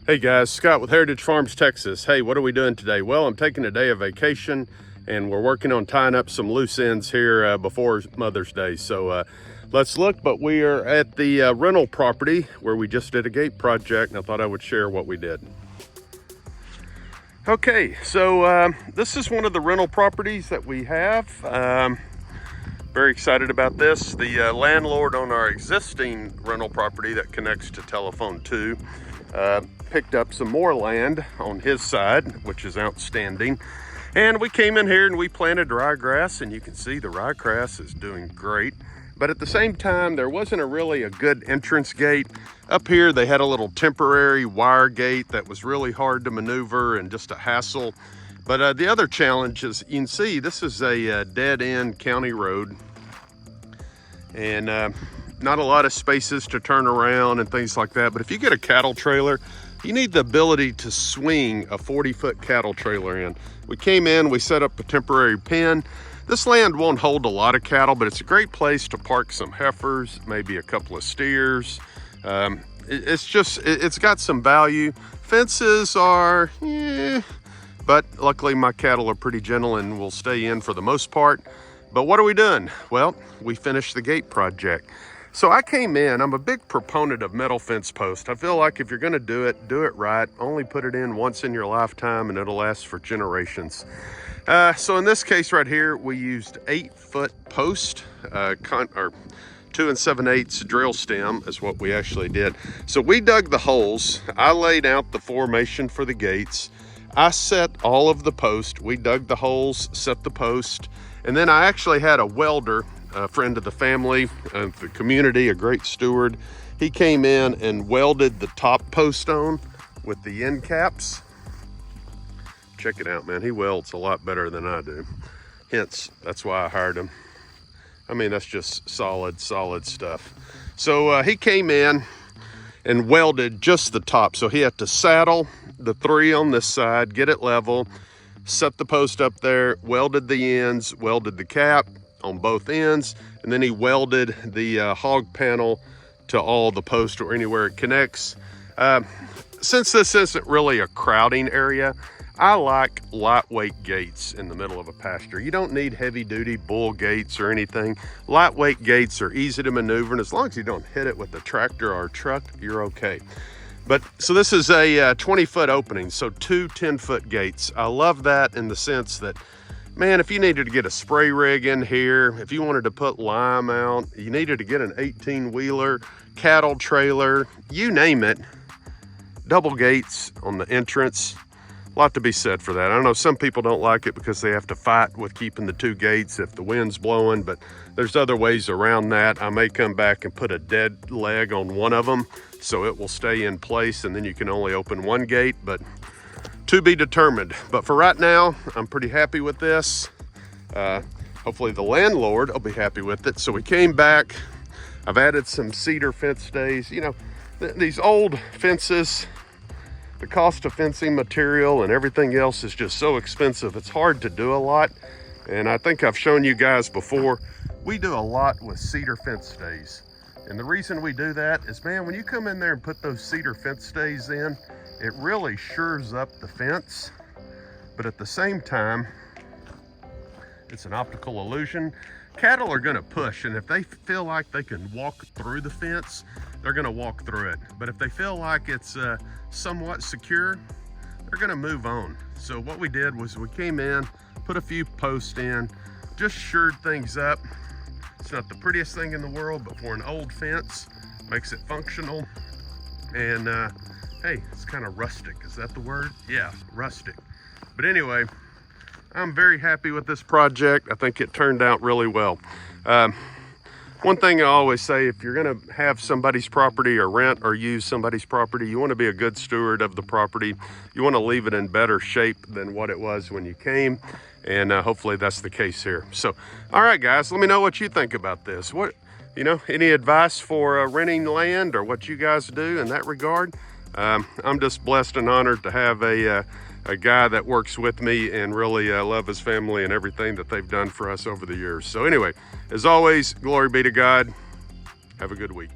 Hey guys, Scott with Heritage Farms, Texas. Hey, what are we doing today? Well, I'm taking a day of vacation and we're working on tying up some loose ends here before Mother's Day. So let's look, but we are at the rental property where we just did a gate project, and I thought I would share what we did. Okay, so this is one of the rental properties that we have. Very excited about this. The landlord on our existing rental property that connects to telephone 2 picked up some more land on his side, which is outstanding. And we came in here and we planted ryegrass, and you can see the ryegrass is doing great. But at the same time, there wasn't really a good entrance gate. Up here, they had a little temporary wire gate that was really hard to maneuver and just a hassle. But the other challenge is, you can see this is a dead-end county road, and not a lot of spaces to turn around and things like that. But if you get a cattle trailer, you need the ability to swing a 40-foot cattle trailer in. We came in, we set up a temporary pen. This land won't hold a lot of cattle, but it's a great place to park some heifers, maybe a couple of steers. It's got some value. Fences are, but luckily my cattle are pretty gentle and will stay in for the most part. But what are we doing? Well, we finished the gate project. So I came in, I'm a big proponent of metal fence post. I feel like if you're gonna do it right. Only put it in once in your lifetime and it'll last for generations. So in this case right here, we used 8-foot post, or 2 7/8 drill stem is what we actually did. So we dug the holes. I laid out the formation for the gates. I set all of the post. We dug the holes, set the post, and then I actually had a welder, a friend of the family, the community, a great steward. He came in and welded the top post on with the end caps. Check it out, man. He welds a lot better than I do. Hence, that's why I hired him. I mean, that's just solid stuff. So he came in and welded just the top. So he had to saddle the 3 on this side, get it level, set the post up there, welded the ends, welded the cap on both ends, and then he welded the hog panel to all the posts or anywhere it connects. Since this isn't really a crowding area, I like lightweight gates in the middle of a pasture. You don't need heavy duty bull gates or anything. Lightweight gates are easy to maneuver, and as long as you don't hit it with a tractor or a truck, you're okay. But so this is a 20-foot opening, so 2 10-foot gates. I love that in the sense that, man, if you needed to get a spray rig in here, if you wanted to put lime out, you needed to get an 18-wheeler, cattle trailer, you name it, double gates on the entrance. A lot to be said for that. I know some people don't like it because they have to fight with keeping the 2 gates if the wind's blowing, but there's other ways around that. I may come back and put a dead leg on one of them so it will stay in place, and then you can only open 1 gate, but to be determined. But for right now, I'm pretty happy with this. Hopefully the landlord will be happy with it. So we came back. I've added some cedar fence stays. You know, these old fences, the cost of fencing material and everything else is just so expensive. It's hard to do a lot. And I think I've shown you guys before, we do a lot with cedar fence stays. And the reason we do that is, man, when you come in there and put those cedar fence stays in, it really shores up the fence. But at the same time, it's an optical illusion. Cattle are gonna push, and if they feel like they can walk through the fence, they're gonna walk through it. But if they feel like it's somewhat secure, they're gonna move on. So what we did was we came in, put a few posts in, just shored things up. It's not the prettiest thing in the world, but for an old fence, makes it functional. And hey, it's kind of rustic. Is that the word? Yeah, rustic. But anyway, I'm very happy with this project. I think it turned out really well. One thing I always say, if you're gonna have somebody's property or rent or use somebody's property, you wanna be a good steward of the property. You wanna leave it in better shape than what it was when you came. And hopefully that's the case here. So, all right, guys, let me know what you think about this. What, you know, any advice for renting land or what you guys do in that regard? I'm just blessed and honored to have a guy that works with me and really love his family and everything that they've done for us over the years. So anyway, as always, glory be to God. Have a good week.